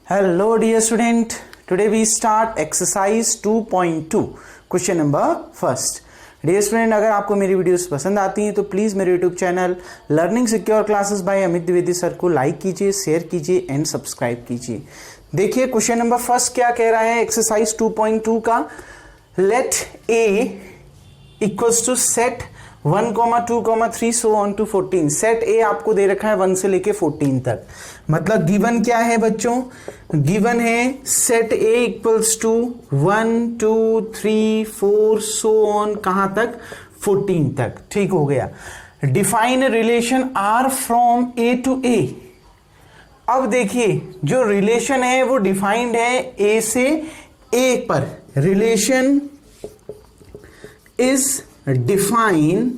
Hello dear student, today we start exercise 2.2 question number first. Dear student, अगर आपको मेरी videos पसंद आती हैं तो प्लीज़ मेरे YouTube channel learning secure classes bye Amit Dwivedi sir को लाइक कीजिए, शेयर कीजिए एंड सब्सक्राइब कीजिए. देखिए क्वेश्चन नंबर फर्स्ट क्या कह रहा है एक्सरसाइज 2.2 का. Let A equals to set 1, 2, 3 so on to 14. Set A आपको दे रखा है 1 से लेके 14 तक. मतलब गिवन क्या है बच्चों? गिवन है set A equals to 1, 2, 3, 4 so on कहां तक? 14 तक. ठीक हो गया. Define relation R from A to A. अब देखिए जो रिलेशन है वो डिफाइंड है ए से ए पर. Relation is define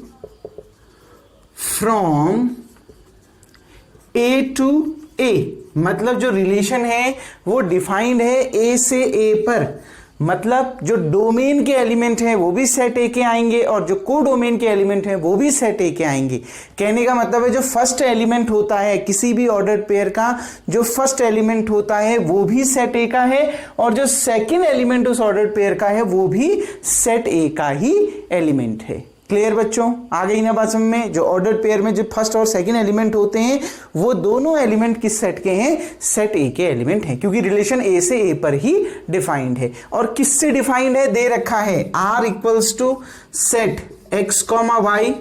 from A to A. मतलब जो रिलेशन है वो डिफाइंड है ए से ए पर. मतलब जो डोमेन के एलिमेंट हैं वो भी सेट ए के आएंगे और जो को डोमेन के एलिमेंट हैं वो भी सेट ए के आएंगे. कहने का मतलब है जो फर्स्ट एलिमेंट होता है किसी भी ऑर्डर्ड पेयर का, जो फर्स्ट एलिमेंट होता है वो भी सेट ए का है और जो सेकंड एलिमेंट उस ऑर्डर्ड पेयर का है वो भी सेट ए का ही एलिमेंट है. क्लियर बच्चों? आ गई ना बात समझ में? जो ऑर्डर्ड पेयर में जो फर्स्ट और सेकंड एलिमेंट होते हैं वो दोनों एलिमेंट किस सेट के हैं? सेट ए के एलिमेंट हैं, क्योंकि रिलेशन ए से ए पर ही डिफाइंड है. और किससे डिफाइंड है? दे रखा है R equals to set X comma Y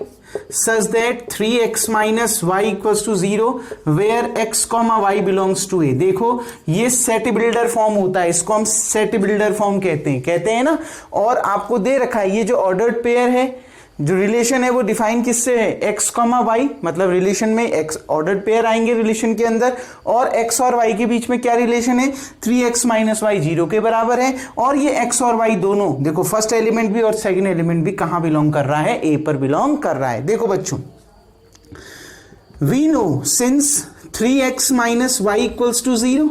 such that 3x minus y equals to 0 where x comma y belongs to a. देखो ये सेट बिल्डर फॉर्म होता है, इसको हम सेट बिल्डर फॉर्म कहते हैं ना. और आपको दे रखा है ये जो ऑर्डर्ड पेयर है, जो रिलेशन है वो डिफाइन किससे है? x comma Y. मतलब रिलेशन में x ऑर्डर्ड पेयर आएंगे रिलेशन के अंदर और x और y के बीच में क्या रिलेशन है? 3x माइनस वाई 0 के बराबर है. और ये x और y दोनों देखो फर्स्ट एलिमेंट भी और सेकंड एलिमेंट भी कहां बिलोंग कर रहा है? a पर बिलोंग कर रहा है. देखो बच्चों, we know since 3x minus Y equals to 0,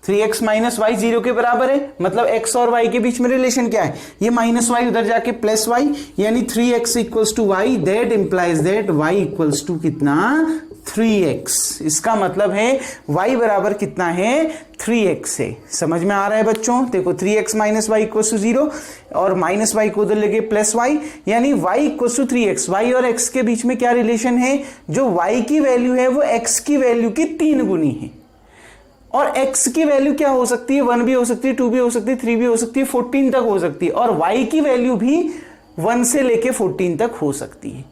3x minus Y 0 के बराबर है. मतलब x और y के बीच में रिलेशन क्या है? ये माइनस वाई उधर जाके प्लस वाई, यानी 3x equals to Y. That implies that y equals to कितना? 3x. इसका मतलब है y बराबर कितना है? 3x है. समझ में आ रहा है बच्चों? देखो 3x minus Y equals to 0 और माइनस वाई को उधर लेके प्लस वाई, यानी y equals to 3x. y और x के बीच में क्या रिलेशन है? जो y की वैल्यू है वो x की वैल्यू की 3 गुनी है. और x की वैल्यू क्या हो सकती है? 1 भी हो सकती है, 2 भी हो सकती है, 3 भी हो सकती है, 14 तक हो सकती है. और y की वैल्यू भी 1 से लेके 14 तक हो सकती है.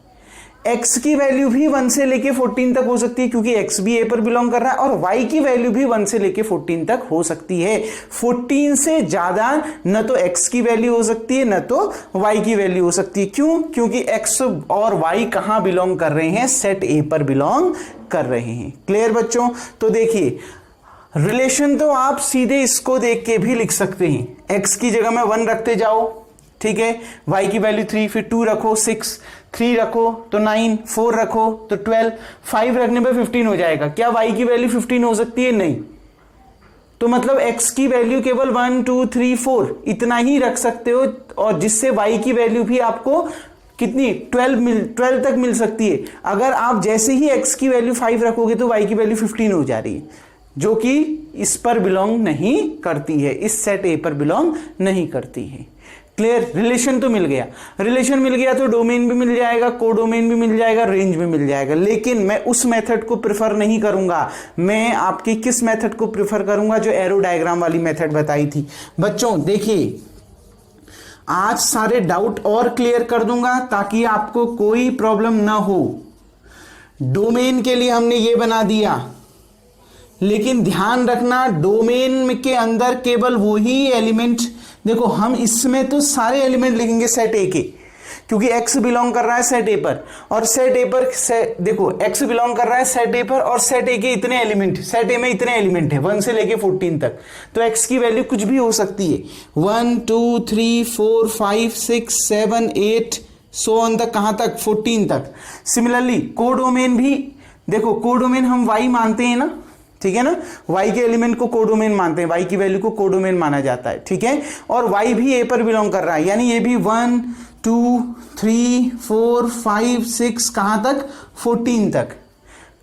x की वैल्यू भी 1 से लेके 14 तक हो सकती है क्योंकि x भी a पर बिलोंग कर रहा है. और y की वैल्यू भी 1 से लेके 14 तक हो सकती है. 14 से ज्यादा न तो x की वैल्यू हो सकती है न तो y की वैल्यू हो सकती है. क्यों? क्योंकि x और y कहां बिलोंग कर रहे हैं? सेट a पर बिलोंग कर रहे हैं. क्लियर बच्चों? तो देखिए रिलेशन तो आप सीधे इसको देख के भी लिख सकते हैं. x की जगह में 1 रखते जाओ, ठीक है. y की वैल्यू 3, फिर 2 रखो 6, 3 रखो तो 9, 4 रखो तो 12, 5 रखने पे 15 हो जाएगा. क्या y की वैल्यू 15 हो सकती है? नहीं. तो मतलब x की वैल्यू केवल 1, 2, 3, 4 इतना ही रख सकते हो और जिससे y की वैल्यू भी आपको कितनी? 12 तक मिल सकती है. अगर आप जैसे ही x की वैल्यू 5 रखोगे तो y की वैल्यू 15 हो जा रही है, जो कि इस पर बिलोंग नहीं करती है, इस सेट ए पर बिलोंग नहीं करती है. क्लियर? रिलेशन तो मिल गया. रिलेशन मिल गया तो डोमेन भी मिल जाएगा, को डोमेन भी मिल जाएगा, रेंज भी मिल जाएगा. लेकिन मैं उस मेथड को प्रेफर नहीं करूंगा. मैं आपकी किस मेथड को प्रेफर करूंगा? जो एरो डायग्राम वाली मेथड बताई थी. बच्चों देखिए आज सारे डाउट और क्लियर कर दूंगा ताकि आपको कोई प्रॉब्लम ना हो. डोमेन के लिए हमने ये बना दिया, लेकिन ध्यान रखना डोमेन के अंदर केवल वही एलिमेंट. देखो हम इसमें तो सारे एलिमेंट लिखेंगे सेट ए के, क्योंकि x बिलोंग कर रहा है सेट ए पर और सेट ए पर देखो x बिलोंग कर रहा है सेट ए पर और सेट ए के इतने एलिमेंट, सेट ए में इतने एलिमेंट है 1 से लेके 14 तक. तो x की वैल्यू कुछ भी हो सकती है. 1, 2, 3, 4, 5, 6, 7, 8 सो ऑन तक. कहां तक? 14 तक. सिमिलरली कोडोमेन भी देखो, कोडोमेन हम y मानते हैं ना, ठीक है ना. y के एलिमेंट को कोडोमेन मानते हैं, y की वैल्यू को कोडोमेन माना जाता है, ठीक है. और y भी a पर बिलोंग कर रहा है, यानी ये भी 1, 2, 3, 4, 5, 6 कहां तक? 14 तक.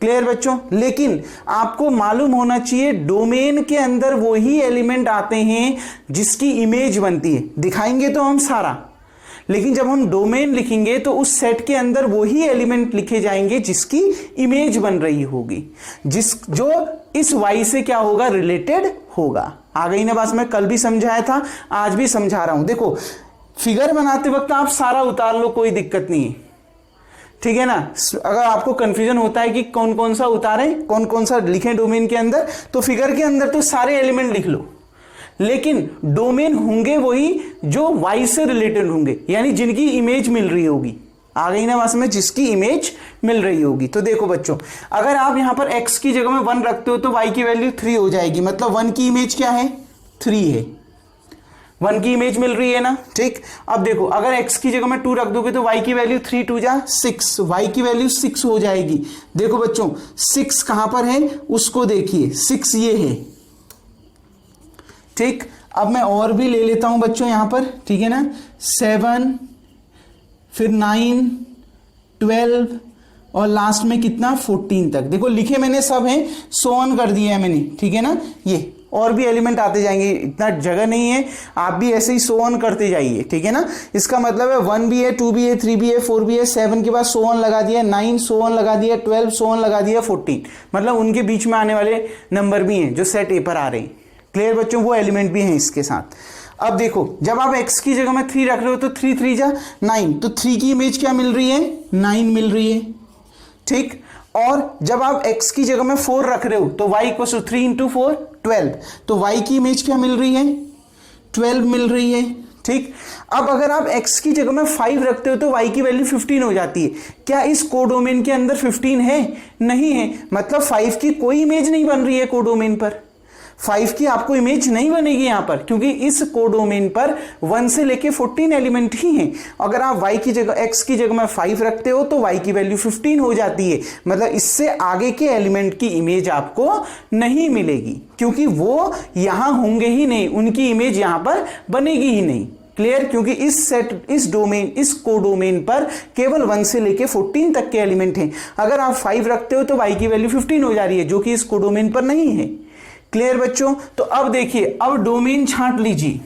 क्लियर बच्चों? लेकिन आपको मालूम होना चाहिए डोमेन के अंदर वही एलिमेंट आते हैं जिसकी इमेज बनती है। दिखाएंगे तो हम सारा, लेकिन जब हम डोमेन लिखेंगे तो उस सेट के अंदर वही एलिमेंट लिखे जाएंगे जिसकी इमेज बन रही होगी, जो इस y से क्या होगा, रिलेटेड होगा। आ गई ना बात? मैं कल भी समझाया था, आज भी समझा रहा हूं। देखो फिगर बनाते वक्त आप सारा उतार लो, कोई दिक्कत नहीं है, ठीक है ना। अगर आपको कंफ्यूजन होता है कि कौन कौन सा उतारें, कौन कौन सा लिखें डोमेन के अंदर, तो फिगर के अंदर तो सारे एलिमेंट लिख लो, लेकिन डोमेन होंगे वही जो y से रिलेटेड होंगे, यानी जिनकी इमेज मिल रही होगी। आ गई ना बात में? जिसकी इमेज मिल रही होगी। तो देखो बच्चों, अगर आप यहां पर x की जगह में 1 रखते हो तो y की वैल्यू 3 हो जाएगी, मतलब 1 की इमेज क्या है, 3 है। 1 की इमेज मिल रही है ना, ठीक। अब देखो अगर x की जगह में 2 रख दोगे तो y की वैल्यू 3 2 जा 6, y की वैल्यू 6 हो जाएगी। देखो बच्चों 6 कहां पर है, उसको देखिए, 6 ये है, ठीक। अब मैं और भी ले लेता हूं बच्चों यहां पर, ठीक है ना। 7, फिर 9, 12 और लास्ट में कितना, 14 तक। देखो लिखे मैंने सब हैं, सो ऑन कर दिया है मैंने, ठीक है ना। ये और भी एलिमेंट आते जाएंगे, इतना जगह नहीं है, आप भी ऐसे ही सो ऑन करते जाइए, ठीक है ना। इसका मतलब है 1 भी है, 2 भी है, 3 भी है, 4 भी है, 7 के बाद सो ऑन लगा दिया, 9 सो ऑन लगा दिया, 12 सो ऑन लगा दिया, 14, मतलब उनके बीच में आने वाले नंबर भी हैं जो सेट ए पर आ रहे हैं। क्लियर बच्चों? वो एलिमेंट भी हैं इसके साथ। अब देखो जब आप x की जगह में 3 रख रहे हो तो 3 3 जा 9, तो 3 की इमेज क्या मिल रही है, 9 मिल रही है, ठीक। और जब आप x की जगह में 4 रख रहे हो तो y इक्वल टू 3 इंटू 4 12, तो y की इमेज क्या मिल रही है, 12 मिल रही है, ठीक। अब अगर आप x की जगह में 5 रखते हो तो y की वैल्यू 15 हो जाती है। क्या इस कोडोमेन के अंदर 15 है? नहीं है, मतलब 5 की कोई इमेज नहीं बन रही है कोडोमेन पर। 5 की आपको इमेज नहीं बनेगी यहां पर, क्योंकि इस कोडोमेन पर 1 से लेके 14 एलिमेंट ही हैं। अगर आप y की जगह x की जगह में 5 रखते हो तो y की वैल्यू 15 हो जाती है, मतलब इससे आगे के एलिमेंट की इमेज आपको नहीं मिलेगी, क्योंकि वो यहां होंगे ही नहीं, उनकी इमेज यहां पर बनेगी ही नहीं। क्लियर? क्योंकि इस सेट, इस डोमेन, इस कोडोमेन पर केवल 1 से लेके 14 तक के एलिमेंट हैं। अगर आप 5 रखते हो तो y की वैल्यू 15 हो जा रही है, जो कि इस कोडोमेन पर नहीं है। क्लियर बच्चों? तो अब देखिए, अब डोमेन छांट लीजिए।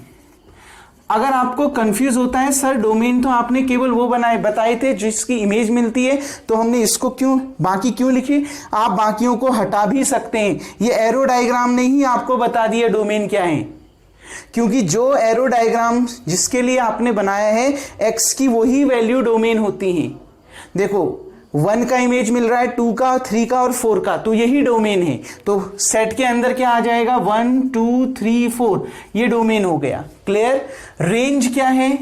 अगर आपको कंफ्यूज होता है सर डोमेन तो आपने केवल वो बताए थे जिसकी इमेज मिलती है, तो हमने इसको क्यों बाकी क्यों लिखे? आप बाकियों को हटा भी सकते हैं, ये एरो डायग्राम ने ही आपको बता दिया डोमेन क्या है, क्योंकि जो एरो डायग्राम जिसके लिए आपने बनाया है x की वही वैल्यू डोमेन होती है। देखो 1 का इमेज मिल रहा है, 2 का, 3 का और 4 का, तो यही डोमेन है। तो सेट के अंदर क्या आ जाएगा, 1 2 3 4, ये डोमेन हो गया। क्लियर? रेंज क्या है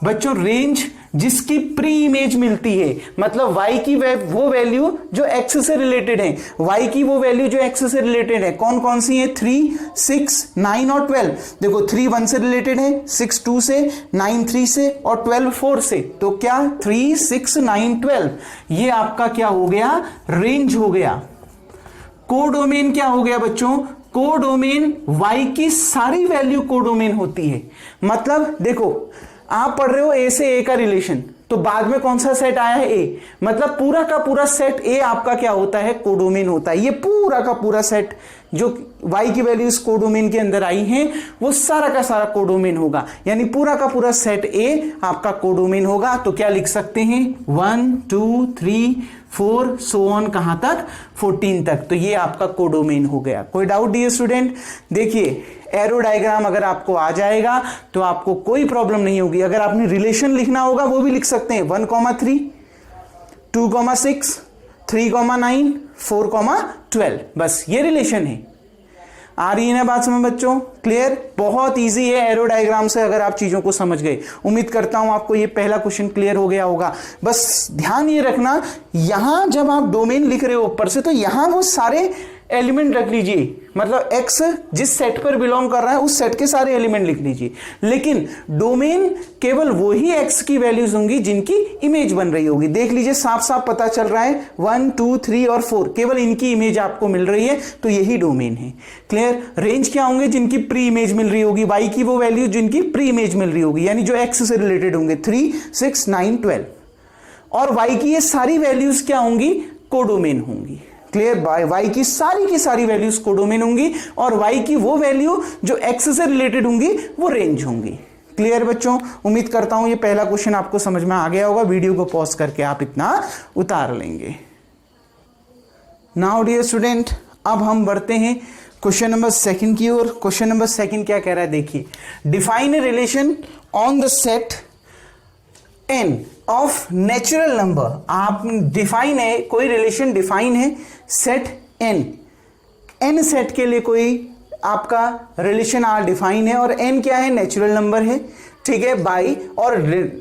बच्चों? रेंज जिसकी प्री इमेज मिलती है, मतलब y की वो वैल्यू जो x से रिलेटेड है, y की वो वैल्यू जो x से रिलेटेड है, कौन कौन सी है, 3 6 9 और 12। देखो 3 1 से रिलेटेड है, 6 2 से, 9 3 से और 12 4 से, तो क्या 3 6 9 12, ये आपका क्या हो गया, रेंज हो गया। कोडोमेन क्या हो गया बच्चों? कोडोमेन y की सारी वैल्यू कोडोमेन होती है। मतलब देखो आप पढ़ रहे हो a से a का रिलेशन, तो बाद में कौन सा सेट आया है, a, मतलब पूरा का पूरा सेट a आपका क्या होता है, कोडोमेन होता है। ये पूरा का पूरा सेट जो y की वैल्यू इस कोडोमेन के अंदर आई है वो सारा का सारा कोडोमेन होगा, यानी पूरा का पूरा सेट a आपका कोडोमेन होगा। तो क्या लिख सकते हैं, 1 2 3 4 सो ऑन, कहां तक, 14 तक। तो ये आपका कोडोमेन हो गया। कोई डाउट डियर स्टूडेंट? देखिए एरो डायग्राम अगर आपको आ जाएगा तो आपको कोई प्रॉब्लम नहीं होगी। अगर आपने रिलेशन लिखना होगा वो भी लिख सकते हैं, 1,3 2,6 3,9 4,12, बस ये रिलेशन है। आ रही है ना बात समझ बच्चों? क्लियर? बहुत इजी है एरो डायग्राम से, अगर आप चीजों को समझ गए। उम्मीद करता हूं आपको ये पहला क्वेश्चन क्लियर हो गया होगा। बस ध्यान ये रखना, यहां जब आप डोमेन लिख रहे हो ऊपर से, तो यहां वो सारे एलिमेंट रख लीजिए, मतलब x जिस सेट पर बिलोंग कर रहा है उस सेट के सारे एलिमेंट लिख लीजिए, लेकिन डोमेन केवल वही x की वैल्यूज होंगी जिनकी इमेज बन रही होगी। देख लीजिए साफ साफ पता चल रहा है, 1 2 3 और 4 केवल इनकी इमेज आपको मिल रही है, तो यही डोमेन है। क्लियर? रेंज क्या होंगे, जिनकी प्री इमेज मिल रही होगी, y की वो वैल्यू जिनकी प्री इमेज मिल रही होगी, यानी जो x से रिलेटेड होंगे, 3 6 9 12, और y की ये सारी वैल्यूज क्या होंगी, कोडोमेन होंगी। क्लियर, y की सारी वैल्यूज कोडोमेन होंगी और y की वो वैल्यू जो x से रिलेटेड होंगी वो रेंज होंगी। क्लियर बच्चों, उम्मीद करता हूं ये पहला क्वेश्चन आपको समझ में आ गया होगा। वीडियो को पॉज करके आप इतना उतार लेंगे। नाउ डियर स्टूडेंट, अब हम बढ़ते हैं क्वेश्चन नंबर 2 की ओर। क्वेश्चन नंबर 2 क्या कह रहा है, देखिए, define a relation on the set n of natural number. आप डिफाइन है, कोई रिलेशन डिफाइन है सेट n सेट के लिए कोई आपका रिलेशन आर डिफाइन है और n क्या है, नेचुरल नंबर है, ठीक है, बाई, और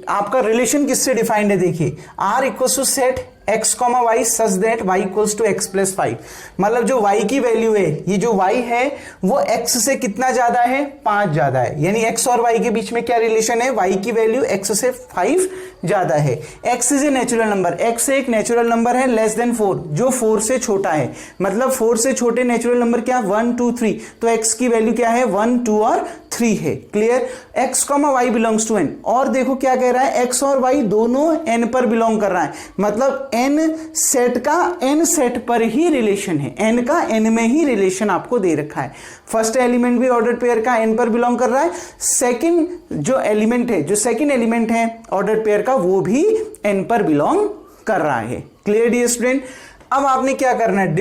आपका रिलेशन किससे डिफाइंड है, देखिए, r equals to set x, y such that y equals to x plus 5। मतलब जो y की वैल्यू है, ये जो y है वो x से कितना ज्यादा है, 5 ज्यादा है। यानी x और y के बीच में क्या रिलेशन है, y की वैल्यू x से 5 ज्यादा है। x is a natural number, x एक नेचुरल नंबर है लेस देन 4, जो 4 से छोटा है। मतलब 4 से छोटे नेचुरल नंबर क्या, 1 2 3, तो x की वैल्यू क्या है, 1 2 और 3 है। Clear, x, y belongs to n। और देखो क्या कह रहा है, x और y दोनों n पर बिलोंग कर रहा है, मतलब n सेट का n सेट पर ही रिलेशन है, n का n में ही रिलेशन आपको दे रखा है। फर्स्ट एलिमेंट भी ऑर्डर पेयर का n पर बिलोंग कर रहा है, सेकंड जो एलिमेंट है, जो सेकंड एलिमेंट है ऑर्डर पेयर का, वो भी n पर बिलोंग कर रहा है। क्लियर डियर स्टूडेंट, अब आपने क्या करना है,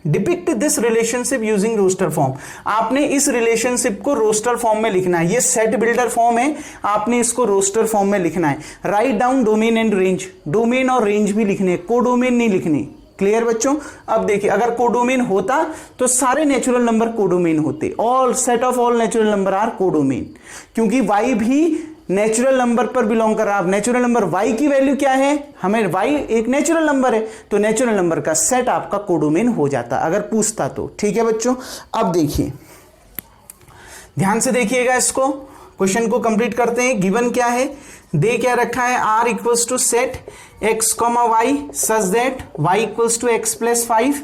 depict this relationship using roster form. आपने इस रिलेशनशिप को रोस्टर फॉर्म में लिखना है। ये सेट बिल्डर फॉर्म है, आपने इसको रोस्टर फॉर्म में लिखना है। Write down domain and range, domain और रेंज भी लिखने, कोडोमेन नहीं लिखने। क्लियर बच्चों, अब देखिए, अगर कोडोमेन होता तो सारे नेचुरल नंबर कोडोमेन होते, all set of all natural number are codomain, क्योंकि y भी नेचुरल नंबर पर बिलोंग कर रहा है। नेचुरल नंबर y की वैल्यू क्या है, हमें y एक नेचुरल नंबर है, तो नेचुरल नंबर का सेट आपका कोडोमेन हो जाता अगर पूछता तो। ठीक है बच्चों, अब देखिए, ध्यान से देखिएगा, इसको क्वेश्चन को कंप्लीट करते हैं। गिवन क्या है, दे क्या रखा है, r equals to set x, y such that y equals to x plus 5,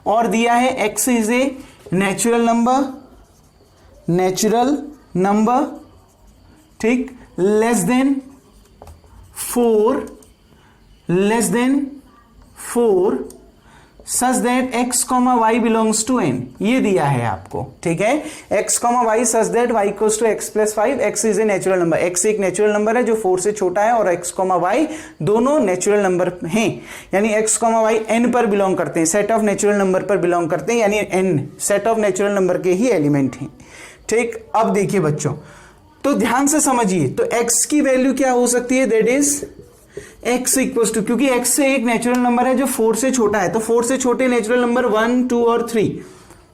और दिया है x is a natural number, ठीक, less than 4 such that x, y belongs to n। ये दिया है आपको, ठीक है, x, y such that y equals to x plus 5। x is a natural number, x एक नेचुरल नंबर है जो 4 से छोटा है, और x, y दोनों नेचुरल नंबर हैं, यानी x, y n पर बिलोंग करते हैं, सेट ऑफ नेचुरल नंबर पर बिलोंग करते हैं, यानी n set of natural number के ही एलिमेंट हैं। ठीक, अब देखिए बच्चों, तो ध्यान से समझिए, तो x की वैल्यू क्या हो सकती है, that is x equals to, क्योंकि x से एक नेचुरल नंबर है जो 4 से छोटा है, तो 4 से छोटे नेचुरल नंबर 1 2 और 3,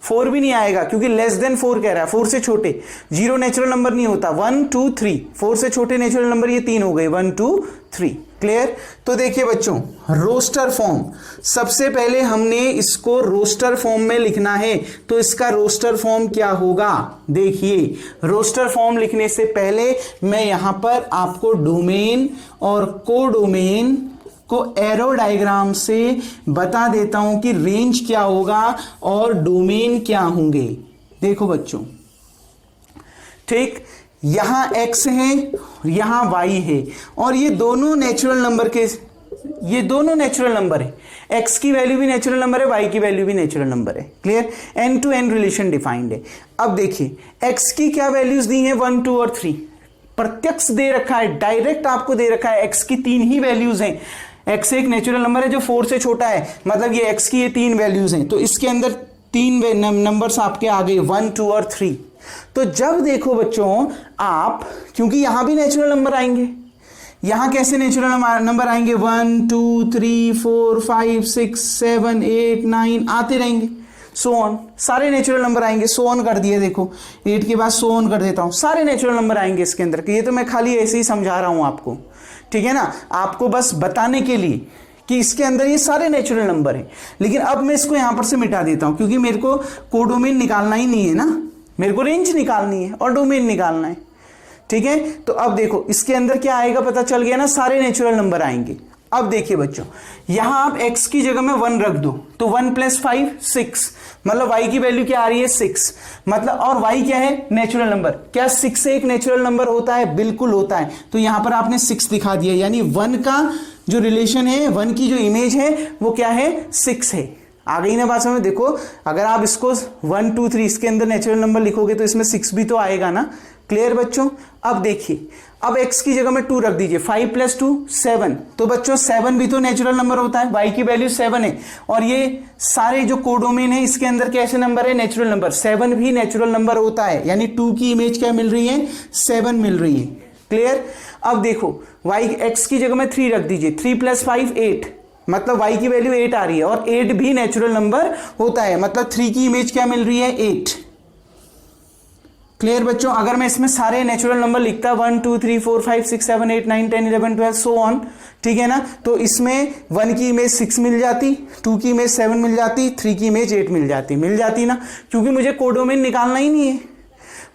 4 भी नहीं आएगा क्योंकि लेस देन 4 कह रहा है, 4 से छोटे, 0 नेचुरल नंबर नहीं होता, 1 2 3, 4 से छोटे नेचुरल नंबर ये 3 हो गए, 1 2 3। क्लियर, तो देखिए बच्चों, रोस्टर फॉर्म, सबसे पहले हमने इसको रोस्टर फॉर्म में लिखना है, तो इसका रोस्टर फॉर्म क्या होगा, देखिए, रोस्टर फॉर्म लिखने से पहले मैं यहां पर आपको डोमेन और कोडोमेन को एरो डायग्राम से बता देता हूं कि रेंज क्या होगा और डोमेन क्या होंगे। देखो बच्चों, ठीक, यहां x है, यहां y है, और ये दोनों नेचुरल नंबर के, ये दोनों नेचुरल नंबर है, x की वैल्यू भी नेचुरल नंबर है, y की वैल्यू भी नेचुरल नंबर है। Clear, n to n relation defined है। अब देखिए, x की क्या वैल्यूज दी हैं, 1 2 और 3, प्रत्यक्ष दे रखा है, डायरेक्ट आपको दे रखा है, x की 3 ही वैल्यूज हैं। x एक नेचुरल नंबर है जो 4 से छोटा है, मतलब ये x की ये 3 वैल्यूज हैं, तो इसके अंदर 3 नंबर्स आपके आ गए, 1 2 और 3। तो जब देखो बच्चों आप, क्योंकि यहां भी नेचुरल नंबर आएंगे, यहां कैसे नेचुरल नंबर आएंगे, 1 2 3 4 5 6 7 8 9 आते रहेंगे, सो ऑन, सारे नेचुरल नंबर आएंगे, सो ऑन कर दिए, देखो 8 के बाद सो ऑन कर देता हूं, सारे नेचुरल नंबर आएंगे इसके अंदर। ये तो मैं खाली ऐसे ही समझा रहा हूं आपको, ठीक है ना, आपको बस बताने के लिए कि इसके अंदर ये सारे नेचुरल नंबर हैं। लेकिन अब मैं इसको यहां पर से मिटा देता हूं, क्योंकि मेरे को कोडोमेन निकालना ही नहीं है ना, मेरे को रेंज निकालनी है और डोमेन निकालना है। ठीक है, तो अब देखो इसके अंदर क्या आएगा, पता चल गया ना, सारे नेचुरल नंबर आएंगे। अब देखिए बच्चों, यहां आप x की जगह में 1 रख दो, तो 1 + 5 6, मतलब y की वैल्यू क्या आ रही है, 6, मतलब, और y क्या है, नेचुरल नंबर। क्या 6 से एक नेचुरल नंबर होता है, बिल्कुल होता है, तो यहां पर आपने 6 दिखा दिया, यानी 1 का जो रिलेशन है, 1 की जो इमेज है वो क्या है, 6 है। आ गई ना बात समझ। देखो अगर आप इसको 1 2 3 इसके अंदर नेचुरल नंबर लिखोगे तो इसमें 6 भी तो आएगा ना। क्लियर बच्चों। अब देखिए, अब x की जगह में 2 रख दीजिए, 5 + 2 7। तो बच्चों 7 भी तो नेचुरल नंबर होता है, y की वैल्यू 7 है। और ये सारे जो कोडोमेन है इसके अंदर कैसे नंबर है, नेचुरल नंबर। 7 भी नेचुरल नंबर होता है, यानी 2 की इमेज क्या मिल रही है, 7 मिल रही है। क्लियर। अब देखो x की जगह में 3 रख दीजिए, 3 + 5 8, मतलब y की वैल्यू 8 आ रही है। और 8 भी नेचुरल नंबर होता है, मतलब 3 की इमेज क्या मिल रही है, 8। क्लियर बच्चों। अगर मैं इसमें सारे नेचुरल नंबर लिखता 1 2 3 4 5 6 7 8 9 10 11 12 सो ऑन, ठीक है ना, तो इसमें 1 की इमेज 6 मिल जाती, 2 की इमेज 7 मिल जाती, 3 की इमेज 8 मिल जाती ना, क्योंकि मुझे कोडोमेन निकालना ही नहीं है,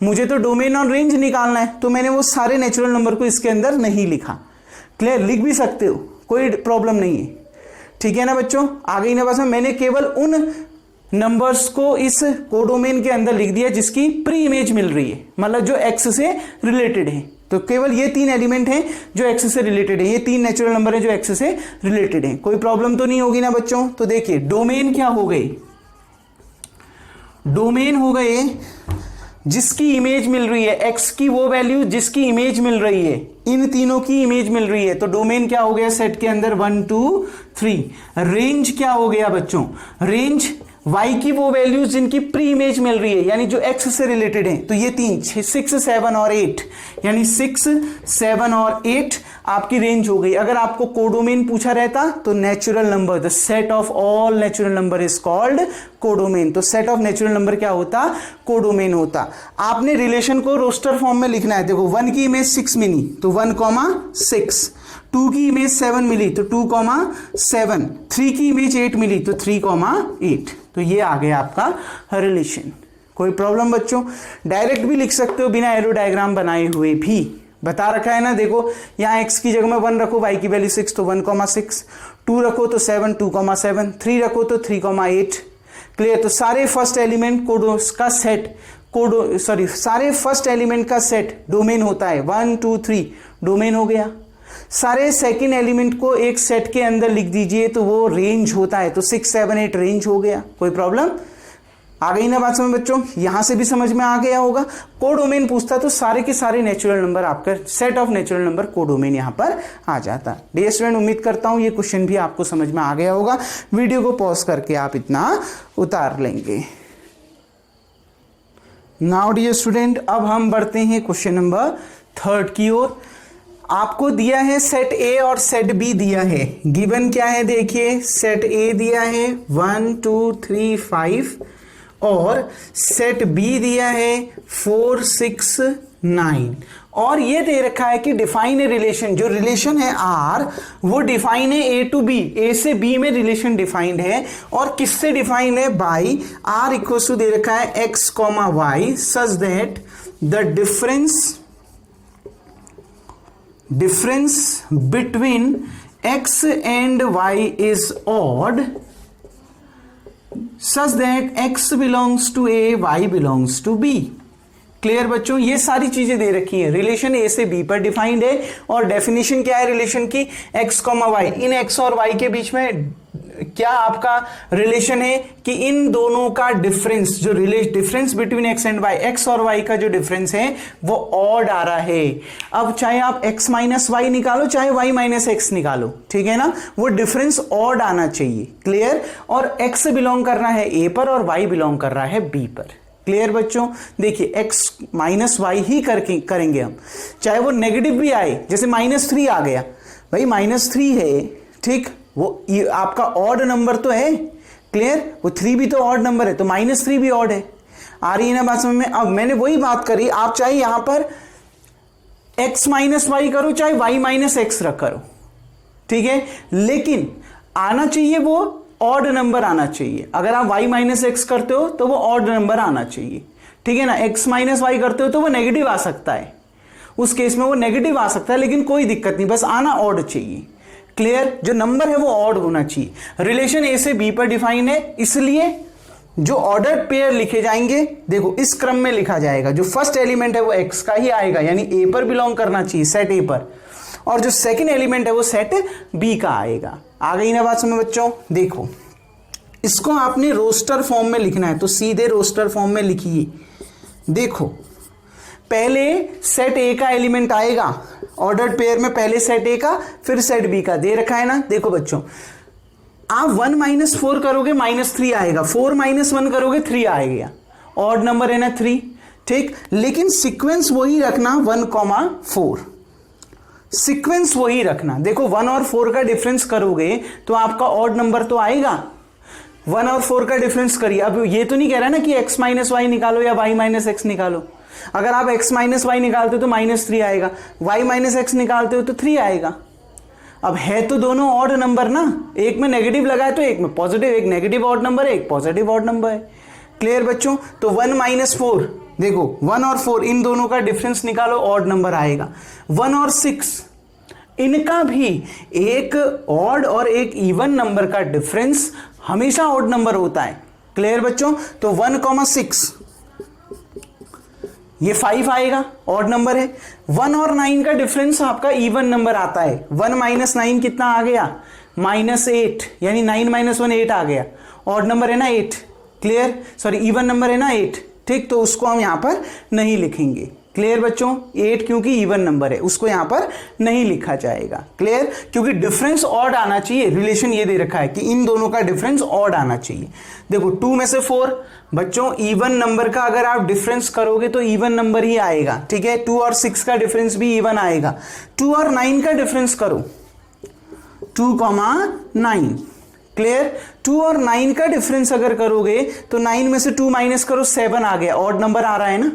मुझे तो डोमेन और रेंज निकालना है। तो मैंने वो सारे नेचुरल नंबर को इसके अंदर नहीं लिखा। क्लियर। लिख भी सकते हो, कोई प्रॉब्लम नहीं है, ठीक है ना बच्चों। आ गई ना बस। मैंने केवल उन नंबर्स को इस कोडोमेन के अंदर लिख दिया जिसकी प्री इमेज मिल रही है, मतलब जो एक्स से रिलेटेड है। तो केवल ये 3 एलिमेंट हैं जो एक्स से रिलेटेड है, ये 3 नेचुरल नंबर है जो एक्स से रिलेटेड है। कोई प्रॉब्लम तो नहीं होगी ना बच्चों। तो देखिए डोमेन क्या हो गई, डोमेन हो गए जिसकी इमेज मिल रही है, एक्स की वो वैल्यू जिसकी इमेज मिल रही है, इन तीनों की इमेज मिल रही है। तो डोमेन क्या हो गया सेट के अंदर 1 2 3। रेंज क्या हो गया बच्चों, रेंज y की वो वैल्यूज जिनकी प्री इमेज मिल रही है, यानी जो x से रिलेटेड है। तो ये 3 6 7 और 8, यानी 6 7 और 8 आपकी रेंज हो गई। अगर आपको कोडोमेन पूछा रहता तो natural number, the set of all natural number is called codomain. तो सेट ऑफ नेचुरल नंबर क्या होता, कोडोमेन होता। आपने रिलेशन को रोस्टर फॉर्म में लिखना है। देखो 1 की इमेज 6 मिली तो 1,6, 2 की इमेज 7 मिली तो 2,7, 3 की इमेज 8 मिली तो 3,8। तो ये आ गया आपका रिलेशन। कोई प्रॉब्लम बच्चों। डायरेक्ट भी लिख सकते हो बिना एरो डायग्राम बनाए हुए भी, बता रखा है ना। देखो यहाँ x की जगह में 1 रखो, y की वैल्यू 6 तो 1,6, 2 रखो तो 7 2,7, 3 रखो तो 3,8। क्लियर। तो सारे फर्स्ट एलिमेंट कोडोस का सेट सारे फर्स्ट एलिमेंट का सेट डोमेन होता है। 1 2 3 डोमेन हो गया। सारे सेकंड एलिमेंट को एक सेट के अंदर लिख दीजिए तो वो रेंज होता है। तो 6 7 8 रेंज हो गया। कोई प्रॉब्लम आ गई ना बात समझ बच्चों। यहां से भी समझ में आ गया होगा। कोडोमेन पूछता तो सारे के सारे नेचुरल नंबर आपका set of natural number codomain यहां पर आ जाता। डियर स्टूडेंट, उम्मीद करता हूं ये क्वेश्चन भी आपको समझ में आ गया होगा। वीडियो को पॉज करके आप इतना उतार लेंगे। नाउ डियर स्टूडेंट, अब हम बढ़ते हैं क्वेश्चन नंबर 3 की ओर। आपको दिया है सेट ए और सेट बी दिया है। गिवन क्या है देखिए, सेट ए दिया है 1 2 3 5 और सेट बी दिया है 4 6 9 और ये दे रखा है कि डिफाइन ए रिलेशन। जो रिलेशन है आर वो डिफाइन है ए टू बी, ए से बी में रिलेशन डिफाइंड है। और किससे डिफाइंड है, बाई आर इक्वल टू दे रखा है X comma Y such that the difference between x and y is odd such that x belongs to a, y belongs to b। Clear बच्चों, ये सारी चीजें दे रखी हैं। रिलेशन ए से बी पर डिफाइंड है और डेफिनेशन क्या है रिलेशन की, x कॉमा वाई। इन x और y के बीच में क्या आपका रिलेशन है कि इन दोनों का डिफरेंस, जो difference between x and y, x और y का जो डिफरेंस है वो ऑड आ रहा है। अब चाहे आप x माइनस वाई निकालो चाहे y माइनस एक्स निकालो, ठीक है ना, वो डिफरेंस ऑड आना चाहिए। क्लियर। और x बिलोंग कर रहा है a पर और y बिलोंग कर रहा है b पर। क्लियर बच्चों। देखिए x माइनस वाई ही करेंगे हम, चाहे वो नेगेटिव भी आए, जैसे -3 आ गया, भाई -3 है, ठीक, वो आपका ऑड नंबर तो है। क्लियर। वो 3 भी तो ऑड नंबर है, तो -3 भी ऑड है। आ रही है ना बात समझ में। अब मैंने वही बात करी, आप चाहे यहां पर x माइनस वाई करो चाहे y माइनस एक्स रख करो, ठीक है, लेकिन आना चाहिए वो ऑड नंबर आना चाहिए। अगर आप y माइनस एक्स करते हो तो वो ऑड नंबर आना चाहिए, ठीक है ना। x माइनस वाई करते हो तो वो नेगेटिव आ सकता है, उस केस में वो नेगेटिव आ सकता है, लेकिन कोई दिक्कत नहीं, बस आना ऑड चाहिए। क्लियर। जो नंबर है वो ऑड होना चाहिए। रिलेशन ए से बी पर डिफाइन है, इसलिए जो ऑर्डर पेयर लिखे जाएंगे, देखो इस क्रम में लिखा जाएगा। जो फर्स्ट एलिमेंट है वो x का ही आएगा, यानी ए पर बिलोंग करना चाहिए, सेट ए पर। और जो सेकंड एलिमेंट है वो सेट बी का आएगा। आ गई ना बात समझ बच्चों? देखो इसको आपने रोस्टर फॉर्म में लिखना है, तो सीधे रोस्टर फॉर्म में लिखिए। देखो पहले सेट ए का एलिमेंट आएगा, ऑर्डर्ड पेयर में पहले सेट ए का फिर सेट बी का दे रखा है ना। देखो बच्चों आप 1 - 4 करोगे -3 आएगा, 4 - 1 करोगे 3 आएगा, ऑड नंबर है ना 3, ठीक। लेकिन सीक्वेंस वही रखना 1,4, सीक्वेंस वही रखना। देखो 1 और 4 का डिफरेंस करोगे तो आपका ऑड नंबर तो आएगा। 1 और 4 का डिफरेंस करिए। अब ये तो नहीं कह रहा ना कि x - y निकालो या y - x निकालो। अगर आप x - y निकालते हो तो -3 आएगा, y - x निकालते हो तो 3 आएगा। अब है तो दोनों ऑड नंबर ना, एक में नेगेटिव लगा है तो एक में पॉजिटिव, एक नेगेटिव ऑड नंबर है एक पॉजिटिव ऑड नंबर है। क्लियर बच्चों? तो 1 - 4, देखो 1 और 4 इन दोनों का डिफरेंस निकालो, ऑड नंबर आएगा। 1 और 6 इनका भी एक ऑड और एक इवन नंबर का डिफरेंस हमेशा ऑड नंबर होता है। क्लियर बच्चों? तो 1,6 ये 5 आएगा, ऑड नंबर है। 1 और 9 का डिफरेंस आपका इवन नंबर आता है। 1 - 9 कितना आ गया? -8, यानी 9 - 1 8 आ गया, ऑड नंबर है ना 8। क्लियर? सॉरी इवन नंबर है ना 8, ठीक। तो उसको हम यहां पर नहीं लिखेंगे। क्लियर बच्चों? 8 क्योंकि इवन नंबर है, उसको यहां पर नहीं लिखा जाएगा। क्लियर? क्योंकि डिफरेंस ऑड आना चाहिए। रिलेशन ये दे रखा है कि इन दोनों का डिफरेंस ऑड आना चाहिए। देखो 2 में से 4 बच्चों इवन नंबर का अगर आप डिफरेंस करोगे तो इवन नंबर ही आएगा, ठीक है। 2 और 6 का डिफरेंस भी इवन आएगा। 2 और 9 का डिफरेंस करो, 2,9। क्लियर? 2 और 9 का डिफरेंस अगर करोगे तो 9 में से 2 माइनस करो, 7 आ गया, ऑड नंबर आ रहा है ना,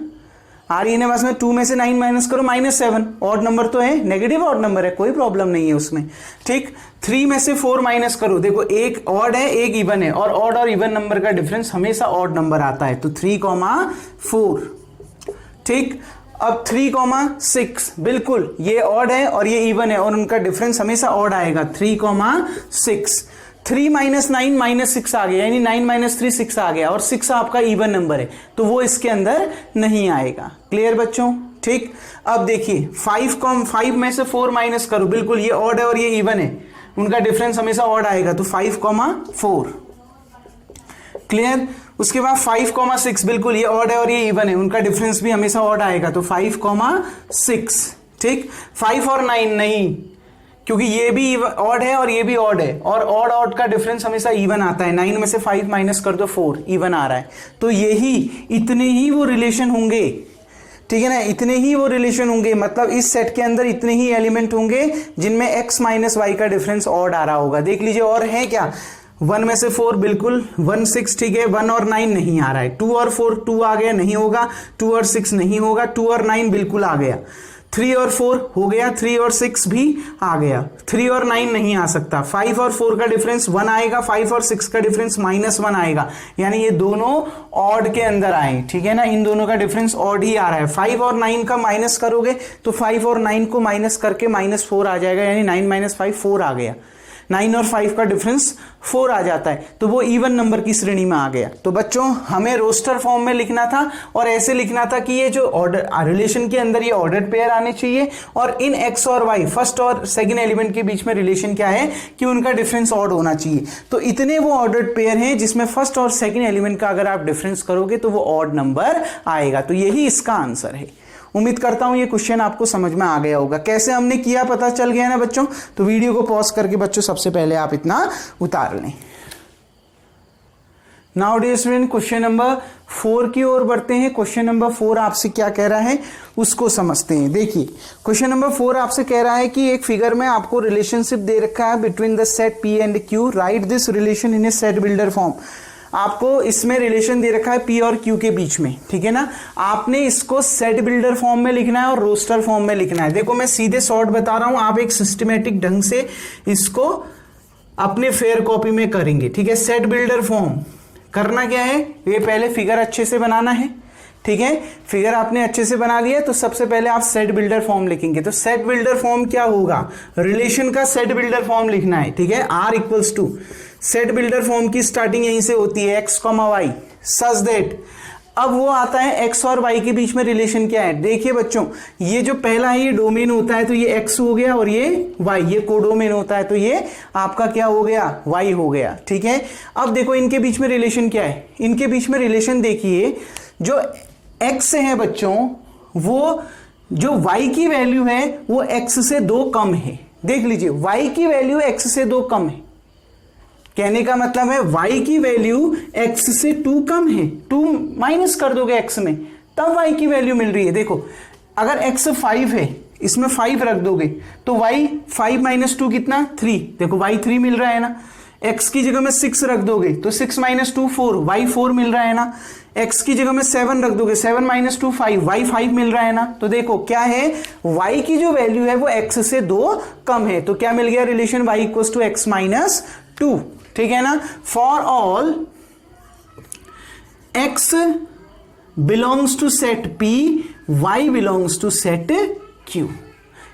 आ रही है ना बस में। 2 में से 9 माइनस करो -7, ऑड नंबर तो है, नेगेटिव ऑड नंबर है, कोई प्रॉब्लम नहीं है उसमें, ठीक। 3 में से 4 माइनस करो, देखो एक ऑड है एक इवन है, और ऑड और इवन नंबर का डिफरेंस हमेशा ऑड नंबर आता है, तो 3,4, ठीक। अब 3,6 बिल्कुल ये ऑड है और ये इवन है और उनका डिफरेंस हमेशा ऑड आएगा, 3,6। 3 - 9 -6 आ गया, यानी 9 - 3 6 आ गया, और 6 आपका इवन नंबर है तो वो इसके अंदर नहीं आएगा। क्लियर बच्चों? ठीक। अब देखिए 5 में से 4 माइनस करो, बिल्कुल ये ऑड है और ये इवन है, उनका डिफरेंस हमेशा ऑड आएगा, तो 5,4। क्लियर? उसके बाद 5,6 बिल्कुल ये ऑड है और ये इवन है, उनका डिफरेंस भी हमेशा ऑड आएगा, तो 5,6। ठीक। 5 और 9 नहीं, क्योंकि ये भी ऑड है और ये भी ऑड है, और ऑड ऑड का डिफरेंस हमेशा इवन आता है। 9 में से 5 माइनस कर दो 4, इवन आ रहा है, तो यही इतने ही वो रिलेशन होंगे, ठीक है ना, इतने ही वो रिलेशन होंगे, मतलब इस सेट के अंदर इतने ही एलिमेंट होंगे जिनमें x - y का डिफरेंस ऑड आ रहा होगा। देख लीजिए और है क्या, 1 में से 4 बिल्कुल 1 6, ठीक है। 1 और 9 नहीं आ रहा है, 2 और 4 2 आ गया, नहीं होगा। 2 और 6 नहीं होगा, 2 और 9 बिल्कुल आ गया। 3 और 4 हो गया, 3 और 6 भी आ गया, 3 और 9 नहीं आ सकता। 5 और 4 का डिफरेंस 1 आएगा, 5 और 6 का डिफरेंस -1 आएगा, यानी ये दोनों ऑड के अंदर आए, ठीक है ना, इन दोनों का डिफरेंस ऑड ही आ रहा है। 5 और 9 का माइनस करोगे तो 5 और 9 को माइनस करके -4 आ जाएगा, यानी 9 - 5 4 आ गया। 9 और 5 का डिफरेंस 4 आ जाता है, तो वो इवन नंबर की श्रेणी में आ गया। तो बच्चों हमें रोस्टर फॉर्म में लिखना था, और ऐसे लिखना था कि ये जो ऑर्डर रिलेशन के अंदर ये ऑर्डर्ड पेयर आने चाहिए, और इन x और y फर्स्ट और सेकंड एलिमेंट के बीच में रिलेशन क्या है कि उनका डिफरेंस ऑड होना चाहिए। तो इतने वो ऑर्डर्ड पेयर हैं जिसमें फर्स्ट और सेकंड एलिमेंट का अगर आप डिफरेंस करोगे तो वो ऑड नंबर आएगा। तो यही इसका आंसर है। उम्मीद करता हूं ये क्वेश्चन आपको समझ में आ गया होगा। कैसे हमने किया पता चल गया ना बच्चों? तो वीडियो को पॉज करके बच्चों सबसे पहले आप इतना उतार लें। Now dear student question number 4 की ओर बढ़ते हैं। क्वेश्चन नंबर 4 आपसे क्या कह रहा है उसको समझते हैं। देखिए क्वेश्चन नंबर 4 आपसे कह रहा है कि एक फिगर में आपको रिलेशनशिप दे रखा है between the set P and Q, right this relation in A set builder form. आपको इसमें रिलेशन दे रखा है P और Q के बीच में, ठीक है ना। आपने इसको सेट बिल्डर फॉर्म में लिखना है और रोस्टर फॉर्म में लिखना है। देखो मैं सीधे शॉर्ट बता रहा हूं, आप एक सिस्टमेटिक ढंग से इसको अपने फेयर कॉपी में करेंगे, ठीक है। सेट बिल्डर फॉर्म करना क्या है, ये पहले फिगर अच्छे से बनाना है, ठीक है। फिगर आपने अच्छे से बना लिया तो सबसे पहले आप सेट बिल्डर फॉर्म लिखेंगे। तो सेट बिल्डर फॉर्म क्या होगा, रिलेशन का सेट बिल्डर फॉर्म लिखना है, ठीक है। R = सेट बिल्डर फॉर्म की स्टार्टिंग यहीं से होती है, x, y सच दैट अब वो आता है x और y के बीच में रिलेशन क्या है। देखिए बच्चों, ये जो पहला है ये डोमेन होता है तो ये x हो गया, और ये y, ये कोडोमेन होता है तो ये आपका क्या हो गया, y हो गया। ठीक है, अब देखो इनके बीच में रिलेशन क्या है। इनके बीच में रिलेशन देखिए, जो x है बच्चों, वो जो y की वैल्यू है वो x से 2 कम है। देख लीजिए, y की वैल्यू x से 2 कम है, कहने का मतलब है y की वैल्यू x से 2 कम है। 2 माइनस कर दोगे x में, तब y की वैल्यू मिल रही है। देखो अगर x 5 है, इसमें 5 रख दोगे तो y 5 माइनस 2 कितना, 3। देखो y 3 मिल रहा है ना। x की जगह में 6 रख दोगे तो 6 माइनस 2 4, y 4 मिल रहा है ना। x की जगह में 7 रख दोगे, 7 माइनस 2 5, y 5 मिल रहा है ना। तो देखो क्या है, y की जो वैल्यू है वो x से 2 कम है। तो क्या मिल गया relation, y equals to x minus 2। ठीक है ना। For all x belongs to set P, y belongs to set Q,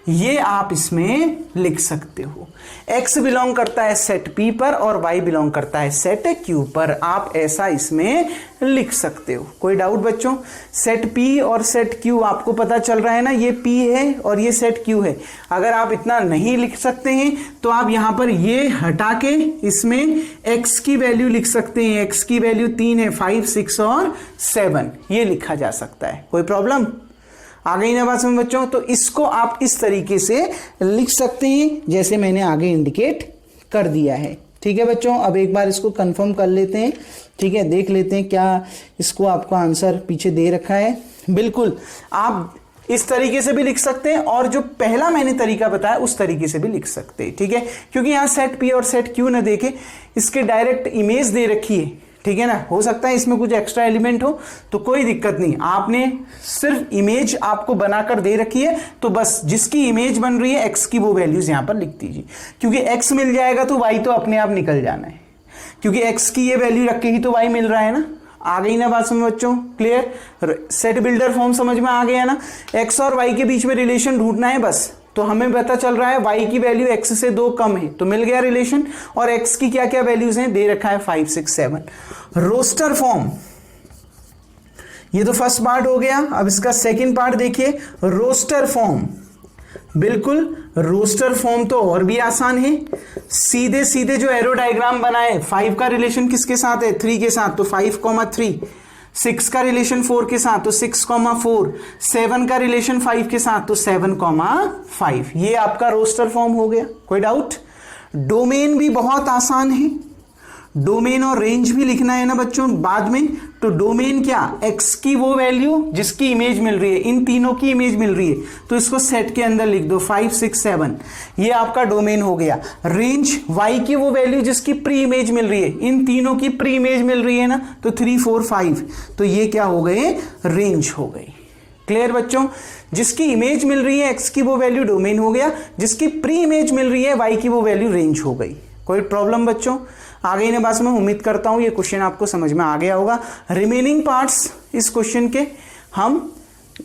ये आप इसमें लिख सकते हो। x बिलोंग करता है सेट P पर और y बिलोंग करता है सेट Q पर, आप ऐसा इसमें लिख सकते हो। कोई डाउट बच्चों? सेट P और सेट Q आपको पता चल रहा है ना, ये P है और ये सेट Q है। अगर आप इतना नहीं लिख सकते हैं तो आप यहां पर ये हटा के इसमें x की वैल्यू लिख सकते हैं। x की वैल्यू 3 है, 5 6 और 7, ये लिखा जा सकता है। कोई प्रॉब्लम आ गई ना बात समझ बच्चों? तो इसको आप इस तरीके से लिख सकते हैं जैसे मैंने आगे इंडिकेट कर दिया है। ठीक है बच्चों, अब एक बार इसको कंफर्म कर लेते हैं। ठीक है, देख लेते हैं क्या इसको आपको आंसर पीछे दे रखा है। बिल्कुल आप इस तरीके से भी लिख सकते हैं और जो पहला मैंने तरीका बताया उस तरीके से भी लिख सकते हैं। ठीक है, क्योंकि यहां सेट P और सेट Q ना देखे, इसके डायरेक्ट इमेज दे रखी है। ठीक है ना, हो सकता है इसमें कुछ एक्स्ट्रा एलिमेंट हो तो कोई दिक्कत नहीं, आपने सिर्फ इमेज आपको बनाकर दे रखी है तो बस जिसकी इमेज बन रही है x की वो वैल्यूज यहां पर लिख दीजिए। क्योंकि x मिल जाएगा तो y तो अपने आप निकल जाना है, क्योंकि x की ये वैल्यू रख के ही तो y मिल रहा है ना। आ गई ना बात समझ बच्चों? क्लियर? सेट बिल्डर फॉर्म समझ में आ गया ना। x और y के बीच में रिलेशन ढूंढना है बस, तो हमें पता चल रहा है y की वैल्यू x से 2 कम है तो मिल गया रिलेशन, और x की क्या क्या वैल्यूज हैं दे रखा है 5 6 7। रोस्टर फॉर्म, ये तो फर्स्ट पार्ट हो गया। अब इसका सेकंड पार्ट देखिए, रोस्टर फॉर्म। बिल्कुल रोस्टर फॉर्म तो और भी आसान है, सीधे सीधे जो एरो डायग्राम बनाए, 5 का रिलेशन किसके साथ है, 3 के साथ, तो 5,3, 6 का रिलेशन 4 के साथ तो 6,4, 7 का रिलेशन 5 के साथ तो 7,5। ये आपका रोस्टर फॉर्म हो गया। कोई डाउट? डोमेन भी बहुत आसान है, डोमेन और रेंज भी लिखना है ना बच्चों बाद में। तो डोमेन क्या, x की वो वैल्यू जिसकी इमेज मिल रही है, इन तीनों की इमेज मिल रही है तो इसको सेट के अंदर लिख दो 5 6 7, ये आपका डोमेन हो गया। रेंज y की वो वैल्यू जिसकी प्री इमेज मिल रही है, इन तीनों की प्री इमेज मिल रही है ना, तो 3 4 5, तो ये क्या हो गए, रेंज हो गई। क्लियर बच्चों? जिसकी इमेज मिल रही है x की वो वैल्यू डोमेन हो गया, जिसकी प्री इमेज मिल रही है y की वो वैल्यू रेंज हो गई। कोई प्रॉब्लम बच्चों? आ गई ना बात? मैं उम्मीद करता हूं ये क्वेश्चन आपको समझ में आ गया होगा। रिमेनिंग पार्ट्स इस क्वेश्चन के हम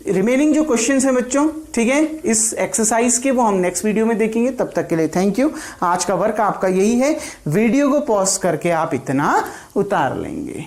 रिमेनिंग जो क्वेश्चंस हैं बच्चों, ठीक है, इस एक्सरसाइज के वो हम नेक्स्ट वीडियो में देखेंगे। तब तक के लिए थैंक यू। आज का वर्क आपका यही है, वीडियो को पॉज करके आप इतना उतार लेंगे।